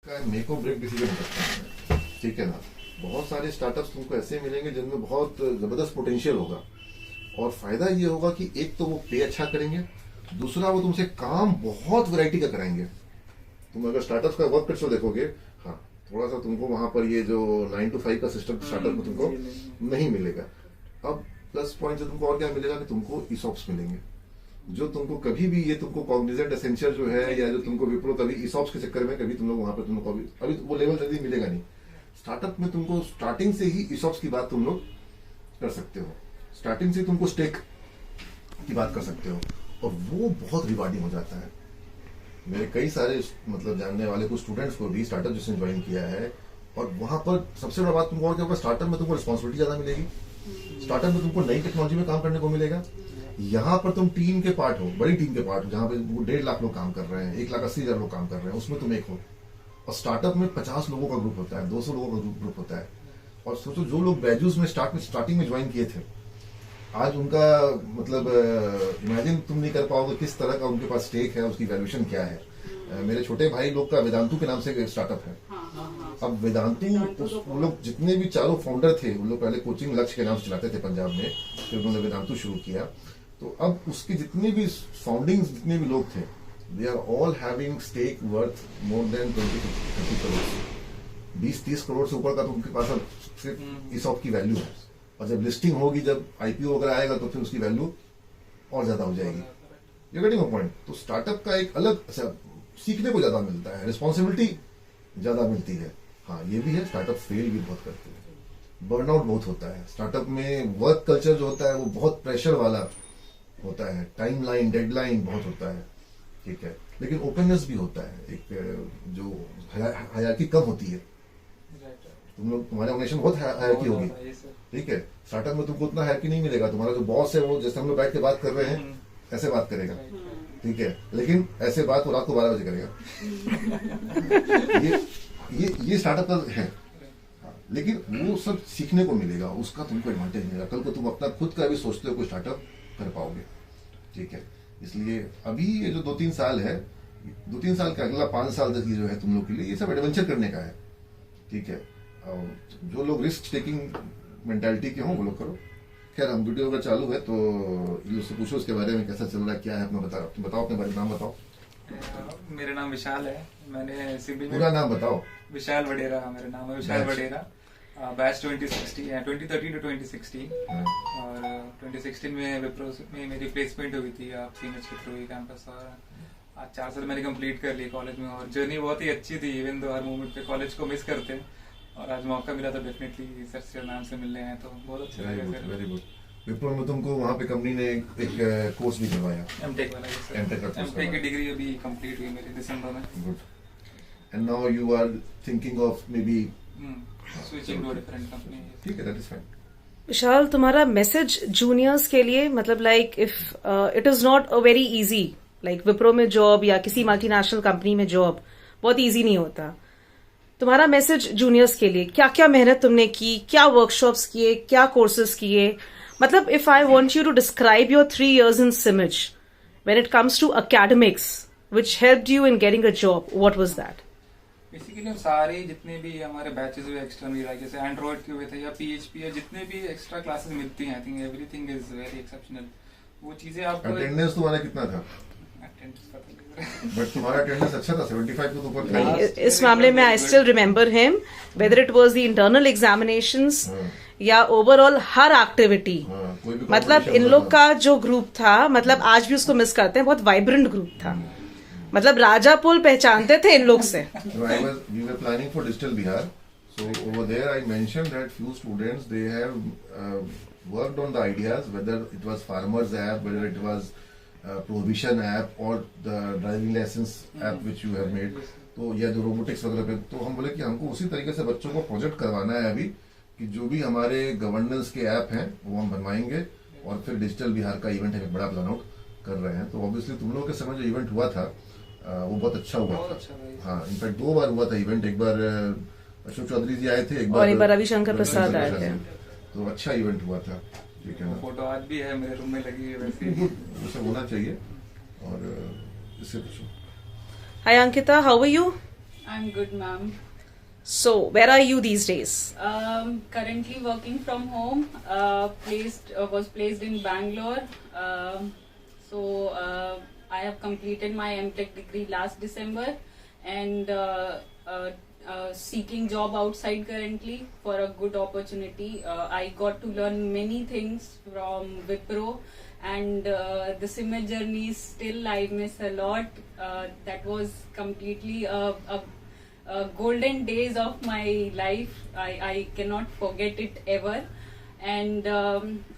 का मेक और break decision करता है, ठीक है ना। बहुत सारे स्टार्टअप्स तुमको ऐसे मिलेंगे जिनमें बहुत जबरदस्त पोटेंशियल होगा, और फायदा ये होगा कि एक तो वो पे अच्छा करेंगे, दूसरा वो तुमसे काम बहुत वैरायटी का कराएंगे। तुम अगर स्टार्टअप्स का वर्क कल्चर देखोगे, हाँ, थोड़ा सा तुमको वहां पर ये जो 9 to 5 का सिस्टम स्टार्टअप में तुमको नहीं मिलेगा। अब प्लस पॉइंट से तुमको और क्या मिलेगा कि तुमको ईसॉप्स मिलेंगे, जो तुमको कभी भी ये तुमको कॉग्निजेंट एसेंशियल जो है, या जो तुमको विप्रो कभी ईसॉप्स के चक्कर में कभी तुम लोग वहां पर तुमको अभी वो लेवल जल्दी मिलेगा नहीं। स्टार्टअप में तुमको स्टार्टिंग से ही ईसॉप्स की बात तुम लोग कर सकते हो, स्टार्टिंग से तुमको स्टेक की बात कर सकते हो, और वो बहुत रिवार्डिंग हो जाता है। मेरे कई सारे मतलब जानने वाले कुछ स्टूडेंट्स को भी स्टार्टअप जिसने ज्वाइन किया है, और वहां पर सबसे बड़ा बात तुमको और क्या होगा, स्टार्टअप में तुमको रिस्पॉन्सिबिलिटी ज्यादा मिलेगी, स्टार्टअप में तुमको नई टेक्नोलॉजी में काम करने को मिलेगा। यहाँ पर तुम टीम के पार्ट हो, बड़ी टीम के पार्ट हो, जहां पे 1.5 लाख लोग काम कर रहे हैं, 1,80,000 लोग काम कर रहे हैं, उसमें तुम एक हो। और स्टार्टअप में 50 लोगों का ग्रुप होता है, 200 लोगों का ग्रुप होता है। और सोचो जो लोग बैजूस में स्टार्टिंग में ज्वाइन किए थे, आज उनका मतलब इमेजिन तुम नहीं कर पाओगे किस तरह का उनके पास स्टेक है, उसकी वैल्यूएशन क्या है। मेरे छोटे भाई लोग का वेदांतु के नाम से एक स्टार्टअप है। अब वेदांतु वो लोग जितने भी चारों फाउंडर थे, वो लोग पहले कोचिंग लक्ष्य के नाम से चलाते थे पंजाब में, फिर उन्होंने वेदांतु शुरू किया। तो अब उसके जितने भी फाउंडिंग जितने भी लोग थे, they are all having stake worth more than 20-30 crore. 20-30 crore से ऊपर का तो उनके पास अब सिर्फ ईसॉप की वैल्यू है, और जब लिस्टिंग होगी, जब आईपीओ वगैरह आएगा, तो फिर उसकी वैल्यू और ज्यादा हो जाएगी। You getting my point. तो स्टार्टअप का एक अलग सीखने को ज्यादा मिलता है, रिस्पॉन्सिबिलिटी ज्यादा मिलती है। हाँ, ये भी है, स्टार्टअप फेल भी बहुत करते हैं, बर्नआउट बहुत होता है स्टार्टअप में। वर्क कल्चर जो होता है वो बहुत प्रेशर वाला होता है, टाइमलाइन डेडलाइन बहुत होता है, ठीक है। लेकिन ओपननेस भी होता है, एक जो हायरार्की कम होती है। तुम लोग, तुम्हारे ऑर्गेनाइजेशन बहुत हायरार्की होगी, ठीक है। स्टार्टअप में तुमको उतना हायरार्की नहीं मिलेगा। तुम्हारा जो बॉस है वो जैसे हम लोग बैठ के बात कर रहे हैं ऐसे बात करेगा, ठीक है, लेकिन ऐसे बात वो रात को 12 बजे करेगा। ये स्टार्टअप का है, लेकिन वो सब सीखने को मिलेगा, उसका तुमको एडवांटेज मिलेगा। कल को तुम अपना खुद का भी सोचते हो कोई स्टार्टअप कर पाओगे, ठीक है। इसलिए अभी ये जो 2-3 साल है, 2-3 साल का अगला 5 साल तक ये जो है तुम लोग के लिए ये सब एडवेंचर करने का है, ठीक है। और जो लोग रिस्क टेकिंग मेंटालिटी के हों वो लोग करो। खैर, हम वीडियो अगर चालू है तो उससे पूछो उसके बारे में, कैसा चल रहा है, क्या है अपना बताओ अपने बारे में, नाम बताओ। मेरा नाम विशाल है, मैंने सिविल पूरा नाम बताओ। विशाल वडेरा मेरा नाम है, विशाल वडेरा। बैच 2013 to 2016, और 2016 में विप्रो में मेरी प्लेसमेंट हुई थी आप सीनियर्स के थ्रू ही कैंपस, और आज 4 साल मैंने कंप्लीट कर ली कॉलेज में, और जर्नी बहुत ही अच्छी थी। इवन दो हर मोमेंट पे कॉलेज को मिस करते हैं, और आज मौका मिला तो डेफिनेटली सर से मैम से मिलने आए, तो बहुत अच्छा लगा। Very good. विप्रो में तुमको वहाँ पे कंपनी ने एक कोर्स भी करवाया, एमटेक वाला। एमटेक की डिग्री अभी कंप्लीट हुई मेरी दिसंबर में। Good. And now you are thinking of maybe switching to a different company. ठीक है, दैट इज फाइन। विशाल, तुम्हारा मैसेज जूनियर्स के लिए, मतलब like if it is not a very easy, like Wipro में जॉब या किसी मल्टीनेशनल कंपनी में जॉब बहुत इजी नहीं होता। तुम्हारा मैसेज जूनियर्स के लिए, क्या क्या मेहनत तुमने की, क्या वर्कशॉप्स किए, क्या कोर्सेज किए, मतलब if I want you to describe your 3 years in Simij when it comes to academics which helped you in getting a job, what was that? Basically सारे जितने भी हमारे बैचेस हुए एक्सटर्नल, जैसे एंड्रॉइड के हुए थे या पीएचपी या जितने भी एक्स्ट्रा क्लासेस मिलती हैं, I think everything is very exceptional. वो चीजें आपको अटेंडेंस तुम्हारा कितना था? बट तुम्हारा अटेंडेंस अच्छा था, 75 को ऊपर था। इस मामले में I still remember him, whether it was the internal examinations या ओवरऑल हर एक्टिविटी। मतलब इन लोग का जो ग्रुप था, मतलब आज भी उसको मिस करते हैं, बहुत वाइब्रेंट ग्रुप था। मतलब राजा पुल पहचानते थे इन लोग से। We were planning for Digital Bihar, so over there I mentioned that few students they have worked on the ideas, whether it was farmers app, whether it was prohibition app or the driving license app which you have made, तो या जो robotics वगैरह पे, तो हम बोले कि हमको उसी तरीके से बच्चों को प्रोजेक्ट करवाना है अभी, कि जो भी हमारे गवर्नेंस के ऐप हैं वो हम बनवाएंगे, और फिर डिजिटल बिहार का इवेंट है, बड़ा प्लान आउट कर रहे हैं। तो ऑब्वियसली तुम लोगों के समय जो इवेंट हुआ था वो बहुत अच्छा हुआ था। हाँ, इनफैक्ट 2 बार हुआ था इवेंट, एक बार अशोक चौधरी जी आए थे, एक बार रविशंकर प्रसाद आए थे, तो अच्छा इवेंट हुआ था, ठीक है ना। फोटो आज भी है मेरे रूम में लगी है, वैसे होना चाहिए। और इससे पूछो। Hi Ankita, how are you? I'm good, ma'am. So, where are you these days? Currently working from home. Was placed in Bangalore. I have completed my MTech degree last December, and seeking job outside currently for a good opportunity. I got to learn many things from Wipro, and the CIMA journey is still I miss a lot. That was completely a golden days of my life. I cannot forget it ever. And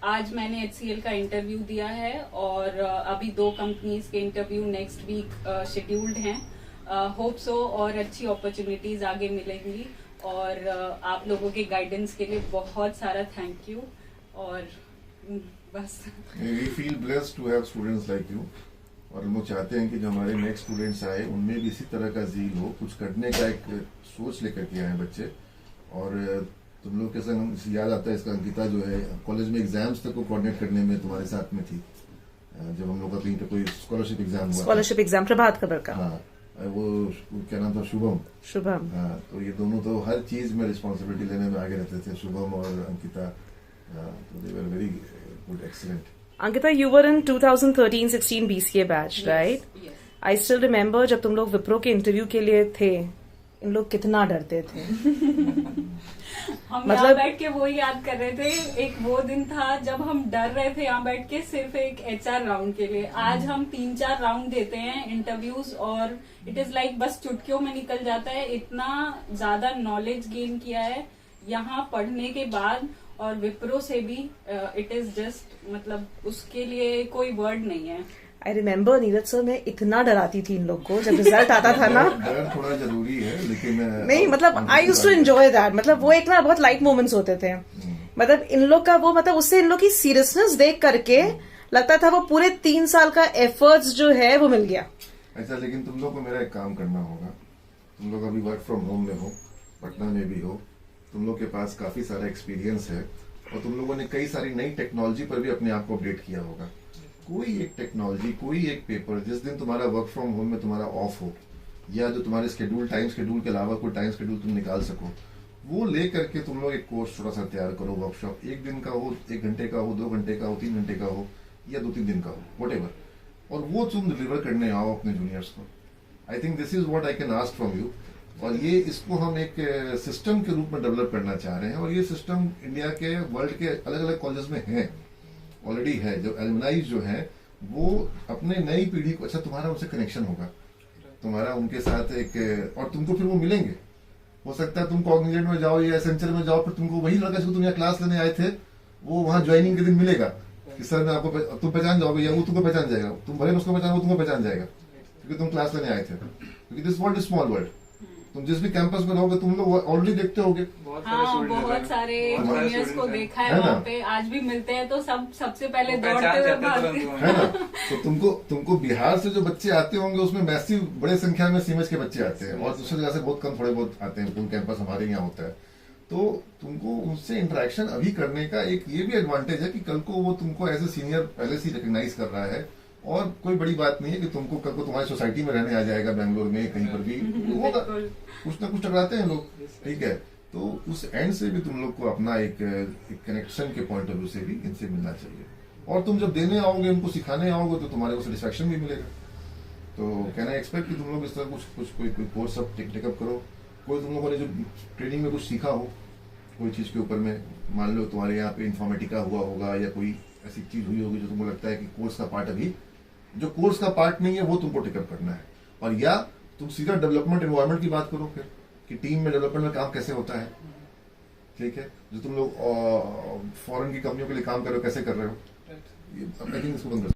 आज मैंने HCL का interview दिया है, और अभी 2 companies के interview next week scheduled हैं. Hope so और अच्छी अपॉर्चुनिटीज आगे मिलेंगी, और आप लोगों के गाइडेंस के लिए बहुत सारा थैंक यू. और बस we feel blessed to have students like you, और हम लोग चाहते हैं कि जो हमारे नेक्स्ट स्टूडेंट्स आए उनमें भी इसी तरह का जील हो, कुछ करने का एक सोच लेकर के आए बच्चे. और तुम लोग कैसे याद आता है इसका, अंकिता जो है कॉलेज में एग्जाम्स तक को कोऑर्डिनेट करने में तुम्हारे साथ में थी, जब हम लोग का कहीं पे कोई स्कॉलरशिप एग्जाम हुआ. स्कॉलरशिप एग्जाम प्रभात खबर का. हाँ, वो क्या नाम था, शुभम. हाँ, तो ये दोनों तो हर चीज में रिस्पॉन्सिबिलिटी लेने में आगे रहते थे, शुभम और अंकिता. तो they were very good, excellent. Ankita, you were in 2013-16 BCA batch, right? yes. I still remember जब तुम लोग विप्रो के इंटरव्यू के लिए थे, इन लोग कितना डरते थे. हम यहाँ बैठ के वो याद कर रहे थे. एक वो दिन था जब हम डर रहे थे यहाँ बैठ के सिर्फ एक HR राउंड के लिए. आज हम 3-4 राउंड देते हैं इंटरव्यूज, और इट इज लाइक बस चुटकियों में निकल जाता है. इतना ज्यादा नॉलेज गेन किया है यहाँ पढ़ने के बाद, और विप्रो से भी. इट इज जस्ट, मतलब उसके लिए कोई वर्ड नहीं है. आई रिमेम्बर नीरज सर, मैं इतना डराती थी इन लोग को जब रिजल्ट आता था ना. डर थोड़ा जरूरी है, लेकिन नहीं, मतलब I used to enjoy that. मतलब वो एक ना बहुत लाइट मोमेंट्स होते थे. मतलब इन लोग का वो, मतलब उससे इन लोग की सीरियसनेस देख करके लगता था वो पूरे 3 साल का एफर्ट्स जो है वो मिल गया. अच्छा, लेकिन तुम लोग को मेरा एक काम करना होगा. तुम लोग अभी वर्क फ्रॉम होम में हो, पटना में भी हो, तुम लोग के पास काफी सारा एक्सपीरियंस है, और तुम लोगों ने कई सारी नई टेक्नोलॉजी पर भी अपने आप को अपडेट किया होगा. कोई एक टेक्नोलॉजी, कोई एक पेपर, जिस दिन तुम्हारा वर्क फ्रॉम होम में तुम्हारा ऑफ हो, या जो तुम्हारे टाइम शेड्यूल के अलावा कोई टाइम शेड्यूल तुम निकाल सको, वो ले करके तुम लोग एक कोर्स छोटा सा तैयार करो. वर्कशॉप 1 दिन का हो, 1 घंटे का हो, 2 घंटे का हो, 3 घंटे का हो, या 2-3 दिन का हो, व्हाटएवर, और वो तुम डिलीवर करने आओ अपने जूनियर्स को. I think this is what I can ask from you. और ये इसको हम एक सिस्टम के रूप में डेवलप करना चाह रहे हैं, और ये सिस्टम इंडिया के, वर्ल्ड के अलग अलग कॉलेज में है, ऑलरेडी है. जो एलुमनाइज जो है वो अपने नई पीढ़ी को, अच्छा तुम्हारा उनसे कनेक्शन होगा, तुम्हारा उनके साथ एक, और तुमको फिर वो मिलेंगे. हो सकता है तुम कॉग्निजेंट में जाओ या एसेंचर में जाओ, फिर तुमको वही लड़का जिसको तुम यहाँ क्लास लेने आए थे, वो वहां ज्वाइनिंग के दिन मिलेगा कि सर मैं आपको, तुम पहचान जाओगे, या वो तुमको पहचान जाएगा. तुम भले उसको पहचान, वो तुमको पहचान जाएगा, क्योंकि तुम क्लास लेने आए थे. क्योंकि this world is small world. तुम जिस भी कैंपस में रहोगे तुम लोग ऑलरेडी देखते होगे. हाँ, बहुत सारे जूनियर्स को देखा है वहाँ पे. आज भी मिलते हैं तो सबसे पहले दौड़ते हुए भागते है ना. तो तुमको बिहार से जो बच्चे आते होंगे उसमें मैसिव बड़े संख्या में सीमेज के बच्चे आते हैं, और दूसरी जगह से बहुत कम, थोड़े बहुत आते हैं. पूर्ण कैंपस हमारे यहाँ होता है, तो तुमको उनसे इंटरेक्शन अभी करने का एक ये भी एडवांटेज है कि कल को वो तुमको एज ए सीनियर पहले से रिकॉग्नाइज कर रहा है. और कोई बड़ी बात नहीं है कि तुमको कल को तुम्हारी सोसाइटी में रहने आ जाएगा, बैंगलोर में कहीं पर भी होगा, कुछ ना कुछ टकराते हैं लोग, ठीक है. तो उस एंड से भी तुम लोग को अपना एक कनेक्शन के पॉइंट ऑफ व्यू से भी इनसे मिलना चाहिए. और तुम जब देने आओगे, उनको सिखाने आओगे, तो तुम्हारे को सेटिस्फेक्शन भी मिलेगा. तो कैन आई एक्सपेक्ट कि तुम लोग इस तरह कोई कोर्स सब टेकअप करो. कोई तुम लोगों ने जो ट्रेनिंग में कुछ सीखा हो, कोई चीज के ऊपर में, मान लो तुम्हारे यहाँ पे इन्फॉर्मेटिका हुआ होगा, या कोई ऐसी चीज हुई होगी जो तुमको लगता है कि कोर्स का पार्ट, अभी जो कोर्स का पार्ट नहीं है वो तुमको टेकअप करना है. और या तुम सीधा डेवलपमेंट एनवायरमेंट की बात करो फिर, कि टीम में डेवलपमेंट में काम कैसे होता है, ठीक है. जो तुम लोग फॉरेन की कंपनियों के लिए काम कर रहे हो, कैसे कर रहे हो, आई थिंक इसको बंद कर